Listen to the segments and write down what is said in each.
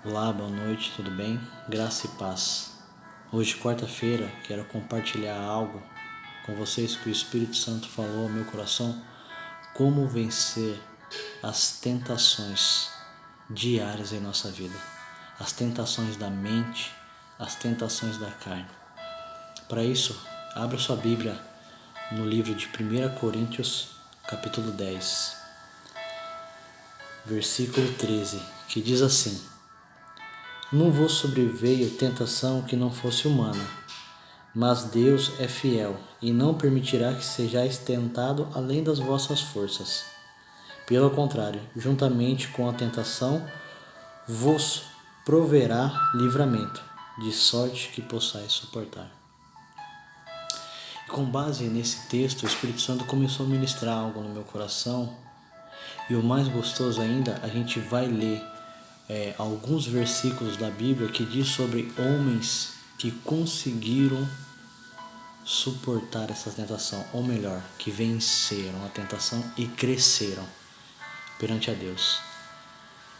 Olá, boa noite, tudo bem? Graça e paz. Hoje, quarta-feira, quero compartilhar algo com vocês que o Espírito Santo falou ao meu coração: como vencer as tentações diárias em nossa vida, as tentações da mente, as tentações da carne. Para isso, abra sua Bíblia no livro de 1 Coríntios, capítulo 10, versículo 13, que diz assim: Não vos sobreveio tentação que não fosse humana, mas Deus é fiel e não permitirá que sejais tentado além das vossas forças. Pelo contrário, juntamente com a tentação, vos proverá livramento, de sorte que possais suportar. Com base nesse texto, o Espírito Santo começou a ministrar algo no meu coração. E o mais gostoso ainda, a gente vai ler alguns versículos da Bíblia que diz sobre homens que conseguiram suportar essa tentação, ou melhor, que venceram a tentação e cresceram perante a Deus.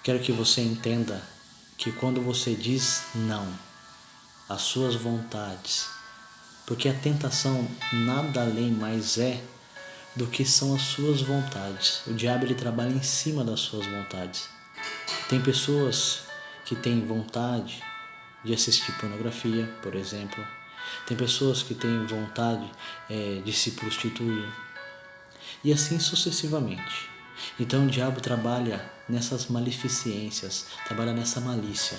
Quero que você entenda que quando você diz não às suas vontades, porque a tentação nada além mais é do que são as suas vontades. O diabo ele trabalha em cima das suas vontades. Tem pessoas que têm vontade de assistir pornografia, por exemplo. Tem pessoas que têm vontade de se prostituir. E assim sucessivamente. Então o diabo trabalha nessas maleficências, trabalha nessa malícia.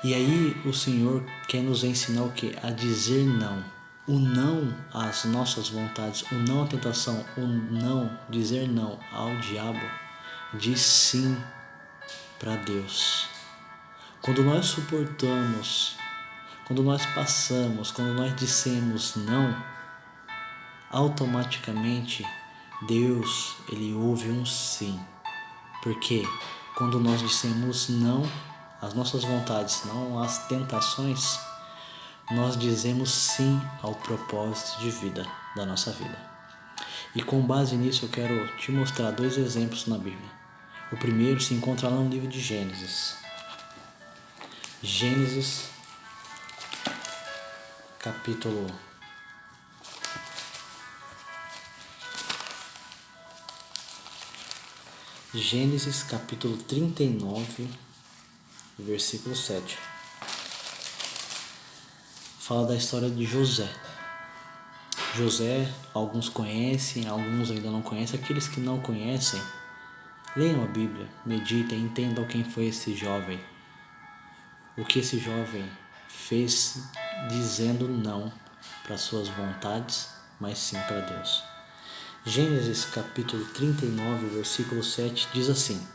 E aí o Senhor quer nos ensinar o quê? A dizer não. O não às nossas vontades, o não à tentação, o não, dizer não ao diabo, diz sim para Deus. Quando nós suportamos, quando nós passamos, quando nós dissemos não, automaticamente Deus ele ouve um sim. Porque quando nós dissemos não às nossas vontades, não às tentações, nós dizemos sim ao propósito de vida da nossa vida. E com base nisso eu quero te mostrar dois exemplos na Bíblia. O primeiro se encontra lá no livro de Gênesis. Gênesis, capítulo 39, versículo 7. Fala da história de José. José, alguns conhecem, alguns ainda não conhecem. Aqueles que não conhecem, leiam a Bíblia, meditem, entendam quem foi esse jovem. O que esse jovem fez dizendo não para suas vontades, mas sim para Deus. Gênesis capítulo 39, versículo 7 diz assim: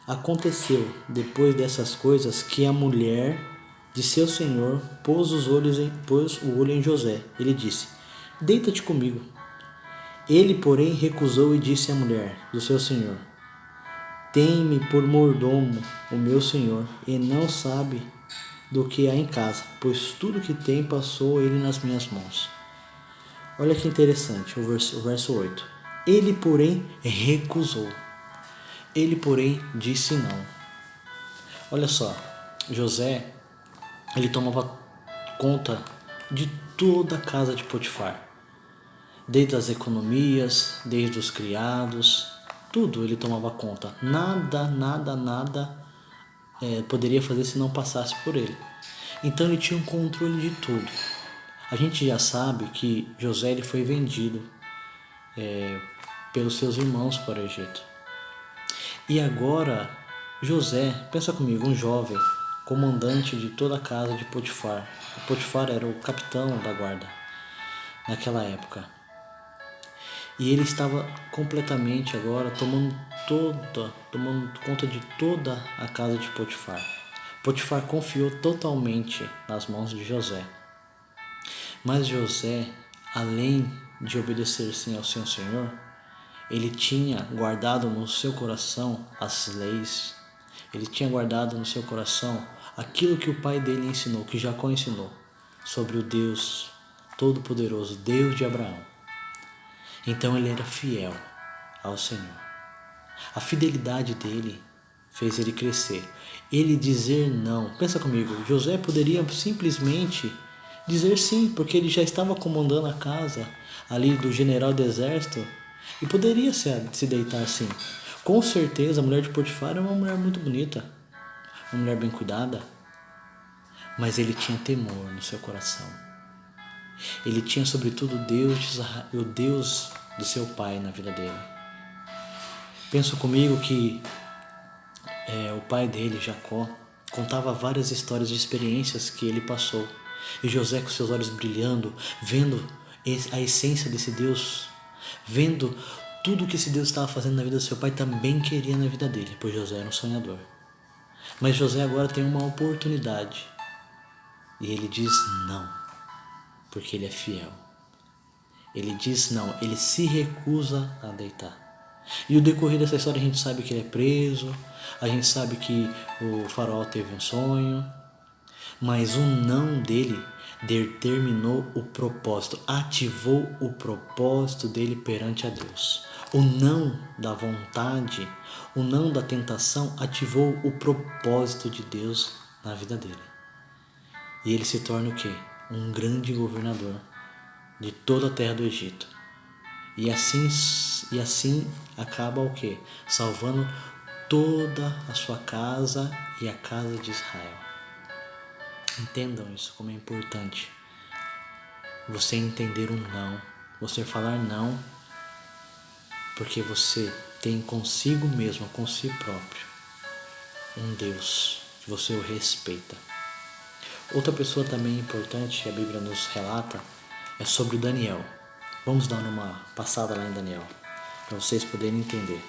Aconteceu depois dessas coisas que a mulher de seu senhor pôs o olho em José. Ele disse: Deita-te comigo. Ele, porém, recusou e disse à mulher do seu senhor: Tem-me por mordomo o meu senhor, e não sabe do que há em casa, pois tudo que tem passou ele nas minhas mãos. Olha que interessante, o verso 8. Ele, porém, recusou. Ele, porém, disse não. Olha só, José, ele tomava conta de toda a casa de Potifar. Desde as economias, desde os criados, tudo ele tomava conta. Nada poderia fazer se não passasse por ele. Então ele tinha um controle de tudo. A gente já sabe que José ele foi vendido pelos seus irmãos para o Egito. E agora José, pensa comigo, um jovem, comandante de toda a casa de Potifar. Potifar era o capitão da guarda naquela época. E ele estava completamente agora tomando conta de toda a casa de Potifar. Potifar confiou totalmente nas mãos de José. Mas José, além de obedecer sim ao seu Senhor, ele tinha guardado no seu coração as leis. Ele tinha guardado no seu coração aquilo que o pai dele ensinou, que Jacó ensinou, sobre o Deus Todo-Poderoso, Deus de Abraão. Então ele era fiel ao Senhor. A fidelidade dele fez ele crescer. Ele dizer não. Pensa comigo, José poderia simplesmente dizer sim, porque ele já estava comandando a casa ali do general do exército e poderia se deitar sim. Com certeza a mulher de Potifar é uma mulher muito bonita, uma mulher bem cuidada, mas ele tinha temor no seu coração. Ele tinha sobretudo o Deus do seu pai na vida dele. Penso comigo que o pai dele, Jacó, contava várias histórias de experiências que ele passou. E José, com seus olhos brilhando, vendo a essência desse Deus, vendo tudo que esse Deus estava fazendo na vida do seu pai, também queria na vida dele, pois José era um sonhador. Mas José agora tem uma oportunidade e ele diz não, porque ele é fiel. Ele diz não, ele se recusa a deitar. E o decorrer dessa história a gente sabe que ele é preso, a gente sabe que o faraó teve um sonho, mas o não dele determinou o propósito, ativou o propósito dele perante a Deus. O não da vontade, o não da tentação ativou o propósito de Deus na vida dele. E ele se torna o quê? Um grande governador de toda a terra do Egito. E assim acaba o quê? Salvando toda a sua casa e a casa de Israel. Entendam isso como é importante. Você entender um não, você falar não, porque você tem consigo mesmo, com si próprio, um Deus que você o respeita. Outra pessoa também importante que a Bíblia nos relata é sobre Daniel. Vamos dar uma passada lá em Daniel, para vocês poderem entender.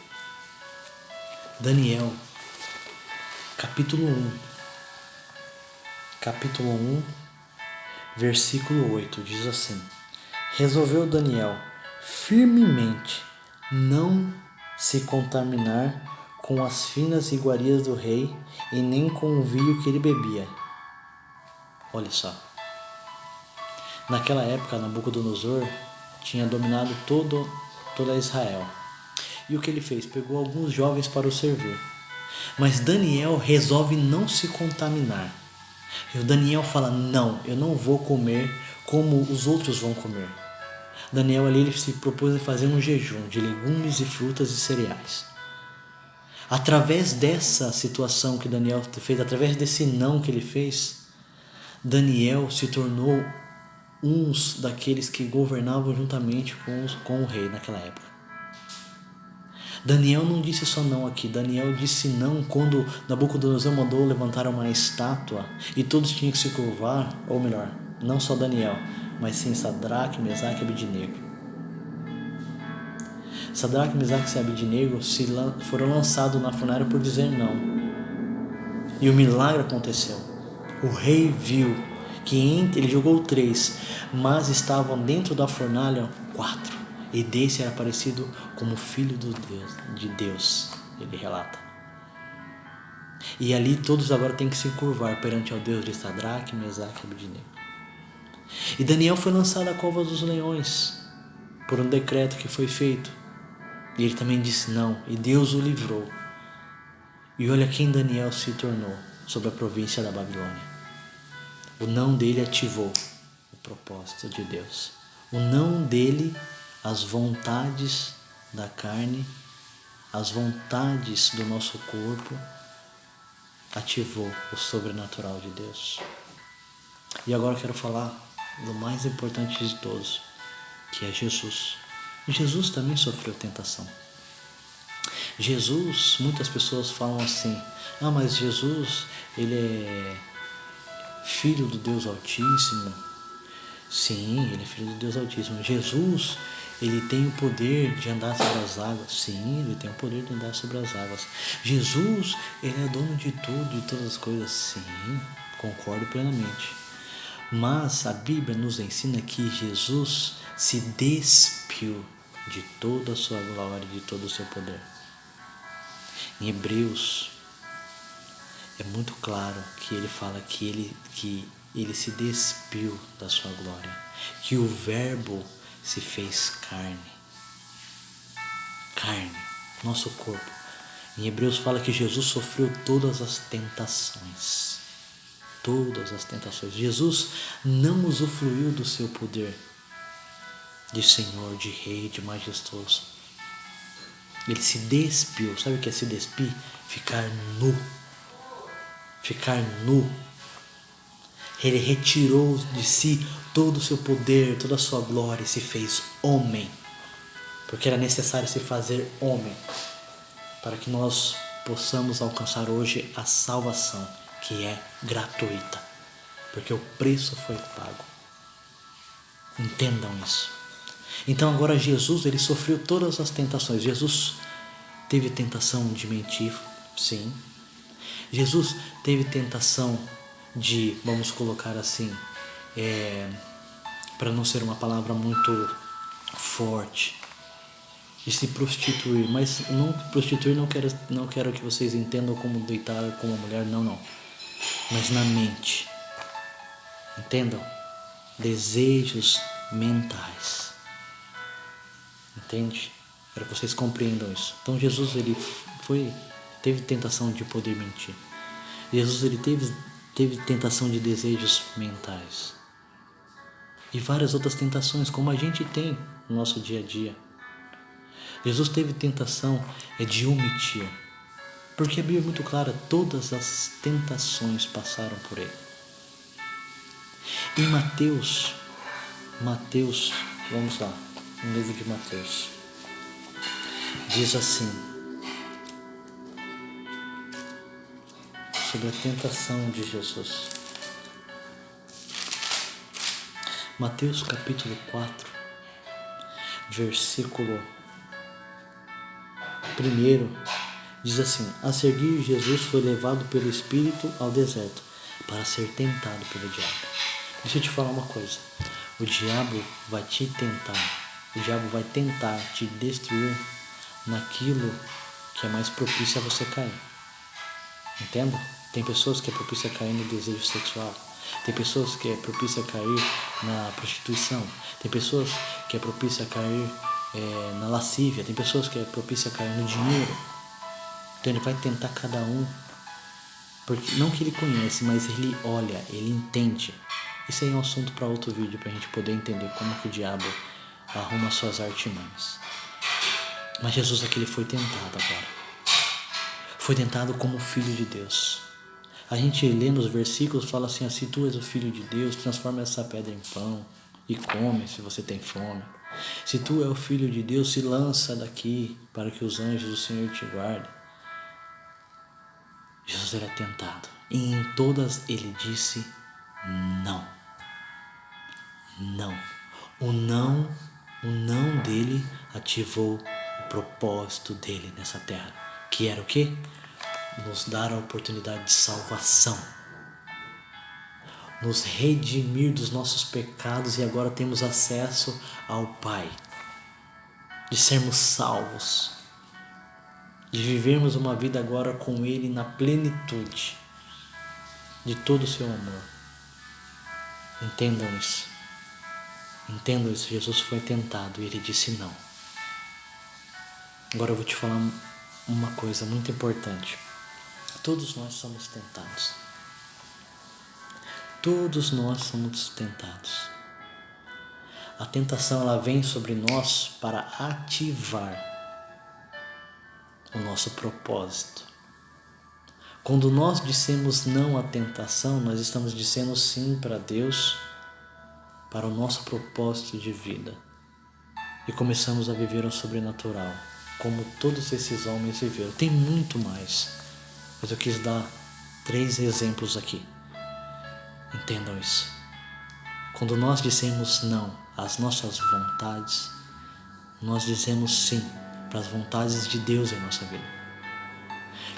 Daniel, capítulo 1, versículo 8, diz assim: resolveu Daniel firmemente não se contaminar com as finas iguarias do rei e nem com o vinho que ele bebia. Olha só. Naquela época, Nabucodonosor tinha dominado toda Israel. E o que ele fez? Pegou alguns jovens para o servir. Mas Daniel resolve não se contaminar. E o Daniel fala: não, eu não vou comer como os outros vão comer. Daniel ali ele se propôs a fazer um jejum de legumes e frutas e cereais. Através dessa situação que Daniel fez, através desse não que ele fez, Daniel se tornou um daqueles que governavam juntamente com o rei naquela época. Daniel não disse só não aqui, Daniel disse não quando Nabucodonosor mandou levantar uma estátua e todos tinham que se curvar, ou melhor, não só Daniel, mas sim Sadraque, Mesaque e Abednego. Sadraque, Mesaque e Abednego foram lançados na fornalha por dizer não. E o milagre aconteceu. O rei viu que ele jogou 3, mas estavam dentro da fornalha 4. E desse era parecido como filho de Deus, ele relata. E ali todos agora têm que se curvar perante ao Deus de Sadraque, Mesaque e Abednego. E Daniel foi lançado à cova dos leões, por um decreto que foi feito. E ele também disse não, e Deus o livrou. E olha quem Daniel se tornou sobre a província da Babilônia. O não dele ativou o propósito de Deus. O não dele, as vontades da carne, as vontades do nosso corpo, ativou o sobrenatural de Deus. E agora eu quero falar do mais importante de todos, que é Jesus. Jesus também sofreu tentação. Jesus, muitas pessoas falam assim: ah, mas Jesus, ele é filho do Deus Altíssimo. Sim, ele é filho do Deus Altíssimo. Jesus, ele tem o poder de andar sobre as águas. Sim, ele tem o poder de andar sobre as águas. Jesus, ele é dono de tudo, de todas as coisas. Sim, concordo plenamente. Mas a Bíblia nos ensina que Jesus se despiu de toda a sua glória, de todo o seu poder. Em Hebreus é muito claro que ele fala que ele se despiu da sua glória, que o Verbo se fez carne, nosso corpo. Em Hebreus fala que Jesus sofreu todas as tentações. Todas as tentações. Jesus não usufruiu do seu poder de Senhor, de Rei, de majestoso. Ele se despiu. Sabe o que é se despir? Ficar nu. Ficar nu. Ele retirou de si todo o seu poder, toda a sua glória e se fez homem. Porque era necessário se fazer homem para que nós possamos alcançar hoje a salvação, que é gratuita. Porque o preço foi pago. Entendam isso. Então agora Jesus, ele sofreu todas as tentações. Jesus teve tentação de mentir, sim. Jesus teve tentação de, vamos colocar assim, para não ser uma palavra muito forte, de se prostituir. Mas não prostituir, não quero que vocês entendam como deitar com uma mulher, não. Mas na mente. Entendam? Desejos mentais. Entende? Para que vocês compreendam isso. Então Jesus, ele teve tentação de poder mentir. Jesus, ele teve tentação de desejos mentais. E várias outras tentações, como a gente tem no nosso dia a dia. Jesus teve tentação de omitir. Porque a Bíblia é muito clara, todas as tentações passaram por ele. Em Mateus, vamos lá, no livro de Mateus, diz assim, sobre a tentação de Jesus. Mateus capítulo 4, versículo 1, diz assim: a seguir, Jesus foi levado pelo Espírito ao deserto para ser tentado pelo diabo. Deixa eu te falar uma coisa. O diabo vai te tentar. O diabo vai tentar te destruir naquilo que é mais propício a você cair. Entenda? Tem pessoas que é propício a cair no desejo sexual. Tem pessoas que é propício a cair na prostituição. Tem pessoas que é propício a cair na lascívia. Tem pessoas que é propício a cair no dinheiro. Então ele vai tentar cada um. Porque, não que ele conhece, mas ele olha, ele entende. Isso aí é um assunto para outro vídeo, para a gente poder entender como que o diabo arruma suas artimanhas. Mas Jesus aqui, ele foi tentado agora. Foi tentado como filho de Deus. A gente lê nos versículos, fala assim: se tu és o filho de Deus, transforma essa pedra em pão e come se você tem fome. Se tu é o filho de Deus, se lança daqui para que os anjos do Senhor te guardem. Jesus era tentado. E em todas ele disse não. Não. O não dele ativou o propósito dele nessa terra. Que era o quê? Nos dar a oportunidade de salvação. Nos redimir dos nossos pecados e agora temos acesso ao Pai. De sermos salvos. De vivermos uma vida agora com Ele na plenitude de todo o seu amor. Entendam isso. Entendam isso. Jesus foi tentado e Ele disse não. Agora eu vou te falar uma coisa muito importante. Todos nós somos tentados. Todos nós somos tentados. A tentação, ela vem sobre nós para ativar o nosso propósito. Quando nós dissemos não à tentação, nós estamos dizendo sim para Deus, para o nosso propósito de vida. E começamos a viver o sobrenatural, como todos esses homens viveram. Tem muito mais, mas eu quis dar 3 exemplos aqui. Entendam isso. Quando nós dissemos não às nossas vontades, nós dizemos sim para as vontades de Deus em nossa vida.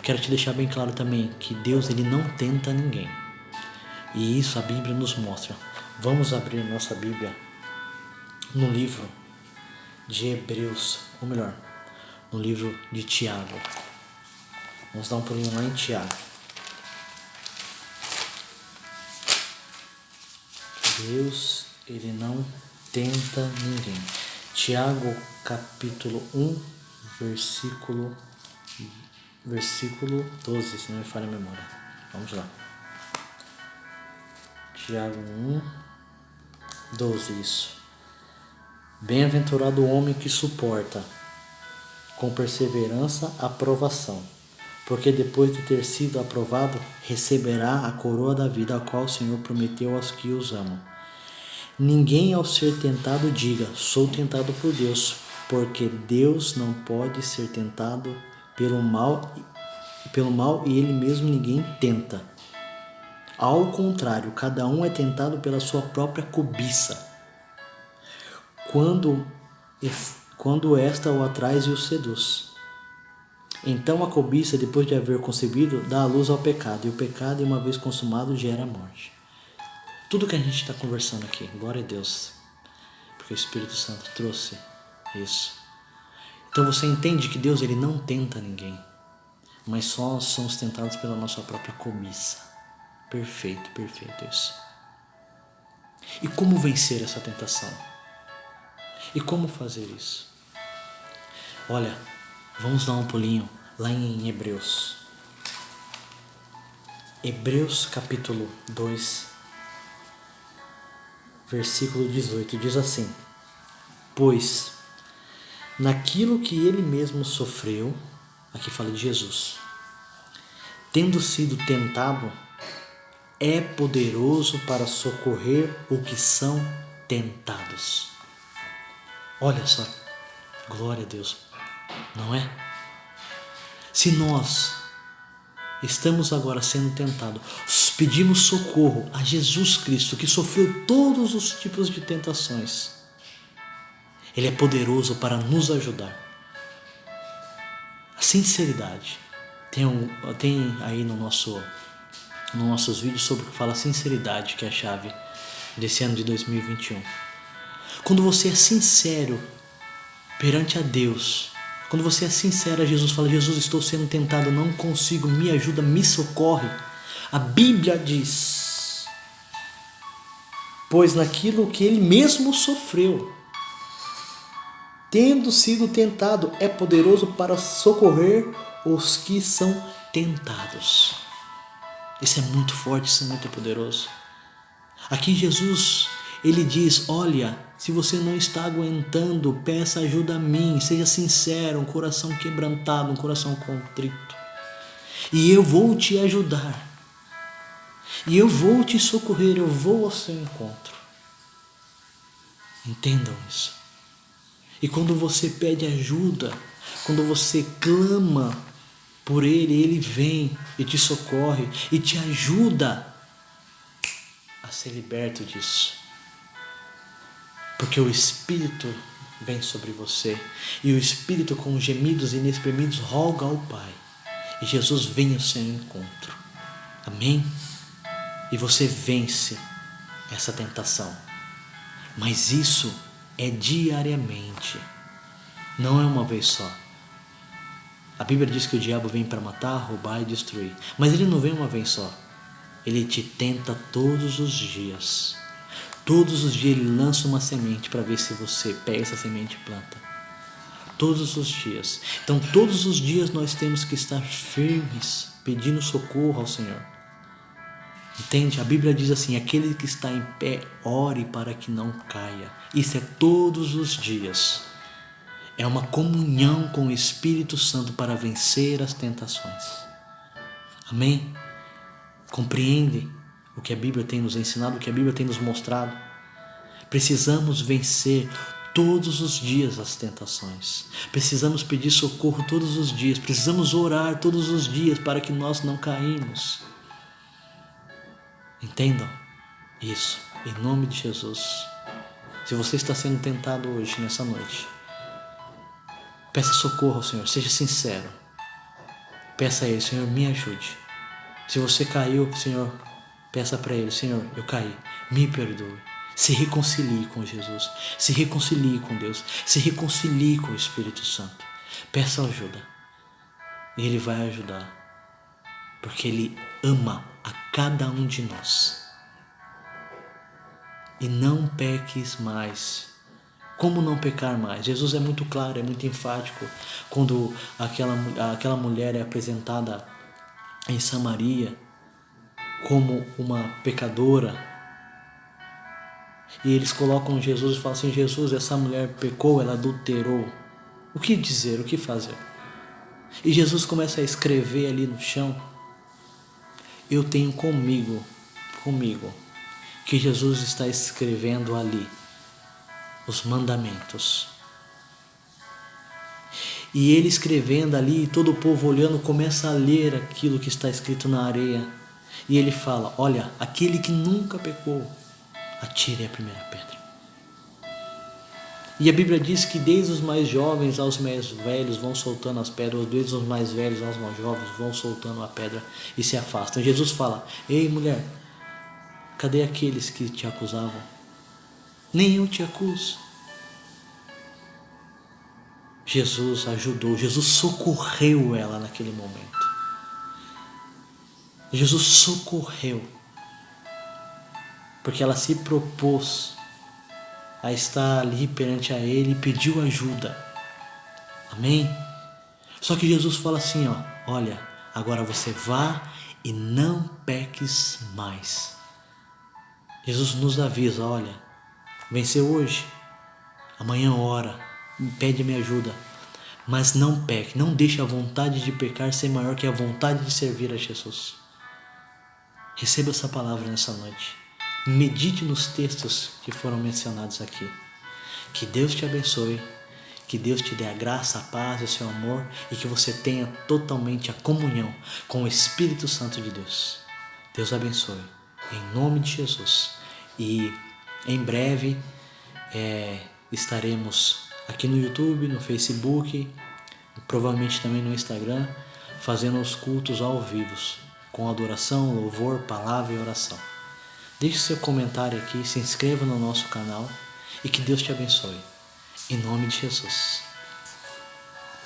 Quero te deixar bem claro também que Deus, ele não tenta ninguém. E isso a Bíblia nos mostra. Vamos abrir nossa Bíblia no livro de Hebreus, ou melhor, no livro de Tiago. Vamos dar um pulinho lá em Tiago. Deus, ele não tenta ninguém. Tiago capítulo 1, versículo versículo 12, se não me falha a memória. Vamos lá. Tiago 1, 12, isso. Bem-aventurado o homem que suporta com perseverança a provação, porque depois de ter sido aprovado, receberá a coroa da vida, a qual o Senhor prometeu aos que os amam. Ninguém ao ser tentado diga, sou tentado por Deus, porque Deus não pode ser tentado pelo mal e ele mesmo ninguém tenta. Ao contrário, cada um é tentado pela sua própria cobiça, quando esta o atrai e o seduz. Então a cobiça, depois de haver concebido, dá a luz ao pecado, e o pecado, uma vez consumado, gera a morte. Tudo que a gente está conversando aqui, glória a Deus, porque o Espírito Santo trouxe isso. Então você entende que Deus ele não tenta ninguém, mas só somos tentados pela nossa própria cobiça. Perfeito, perfeito isso. E como vencer essa tentação? E como fazer isso? Olha, vamos dar um pulinho lá em Hebreus. Hebreus capítulo 2, versículo 18, diz assim: pois naquilo que ele mesmo sofreu, aqui fala de Jesus, tendo sido tentado, é poderoso para socorrer os que são tentados. Olha só, glória a Deus, não é? Se nós estamos agora sendo tentados, pedimos socorro a Jesus Cristo, que sofreu todos os tipos de tentações, Ele é poderoso para nos ajudar. A sinceridade. Tem aí nos nossos vídeos sobre o que fala sinceridade, que é a chave desse ano de 2021. Quando você é sincero perante a Deus, quando você é sincero a Jesus, fala: Jesus, estou sendo tentado, não consigo, me ajuda, me socorre. A Bíblia diz: pois naquilo que ele mesmo sofreu, tendo sido tentado, é poderoso para socorrer os que são tentados. Isso é muito forte, isso é muito poderoso. Aqui Jesus, ele diz: olha, se você não está aguentando, peça ajuda a mim, seja sincero, um coração quebrantado, um coração contrito, e eu vou te ajudar, e eu vou te socorrer, eu vou ao seu encontro. Entendam isso. E quando você pede ajuda, quando você clama por Ele, Ele vem e te socorre e te ajuda a ser liberto disso. Porque o Espírito vem sobre você, e o Espírito com gemidos inexprimidos roga ao Pai, e Jesus vem ao seu encontro. Amém? E você vence essa tentação. Mas isso é diariamente, não é uma vez só. A Bíblia diz que o diabo vem para matar, roubar e destruir, mas ele não vem uma vez só. Ele te tenta todos os dias. Todos os dias ele lança uma semente para ver se você pega essa semente e planta. Todos os dias. Então todos os dias nós temos que estar firmes, pedindo socorro ao Senhor. Entende? A Bíblia diz assim: aquele que está em pé, ore para que não caia. Isso é todos os dias. É uma comunhão com o Espírito Santo para vencer as tentações. Amém? Compreende o que a Bíblia tem nos ensinado, o que a Bíblia tem nos mostrado? Precisamos vencer todos os dias as tentações. Precisamos pedir socorro todos os dias. Precisamos orar todos os dias para que nós não caímos. Entendam isso, em nome de Jesus. Se você está sendo tentado hoje, nessa noite, peça socorro ao Senhor, seja sincero. Peça a Ele: Senhor, me ajude. Se você caiu, Senhor, peça para Ele: Senhor, eu caí, me perdoe. Se reconcilie com Jesus, se reconcilie com Deus, se reconcilie com o Espírito Santo. Peça ajuda e Ele vai ajudar, porque Ele ama a cada um de nós. E não peques mais Como não pecar mais? Jesus é muito claro, é muito enfático. Quando aquela mulher é apresentada em Samaria como uma pecadora, e eles colocam Jesus e falam assim: Jesus, essa mulher pecou, ela adulterou. O que dizer, o que fazer? E Jesus começa a escrever ali no chão. Eu tenho comigo, que Jesus está escrevendo ali os mandamentos. E ele escrevendo ali, todo o povo olhando, começa a ler aquilo que está escrito na areia. E ele fala: olha, aquele que nunca pecou, atire a primeira pedra. E a Bíblia diz que desde os mais jovens aos mais velhos vão soltando as pedras, desde os mais velhos aos mais jovens vão soltando a pedra e se afastam. Jesus fala: ei mulher, cadê aqueles que te acusavam? Nem eu te acuso. Jesus ajudou, Jesus socorreu ela naquele momento. Jesus socorreu, porque ela se propôs a estar ali perante a ele e pediu ajuda. Amém? Só que Jesus fala assim, olha, agora você vá e não peques mais. Jesus nos avisa, olha, venceu hoje, amanhã ora, pede-me ajuda, mas não peque, não deixe a vontade de pecar ser maior que a vontade de servir a Jesus. Receba essa palavra nessa noite. Medite nos textos que foram mencionados aqui. Que Deus te abençoe, que Deus te dê a graça, a paz, o seu amor e que você tenha totalmente a comunhão com o Espírito Santo de Deus. Deus abençoe, em nome de Jesus. E em breve estaremos aqui no YouTube, no Facebook, provavelmente também no Instagram, fazendo os cultos ao vivo, com adoração, louvor, palavra e oração. Deixe seu comentário aqui, se inscreva no nosso canal e que Deus te abençoe. Em nome de Jesus.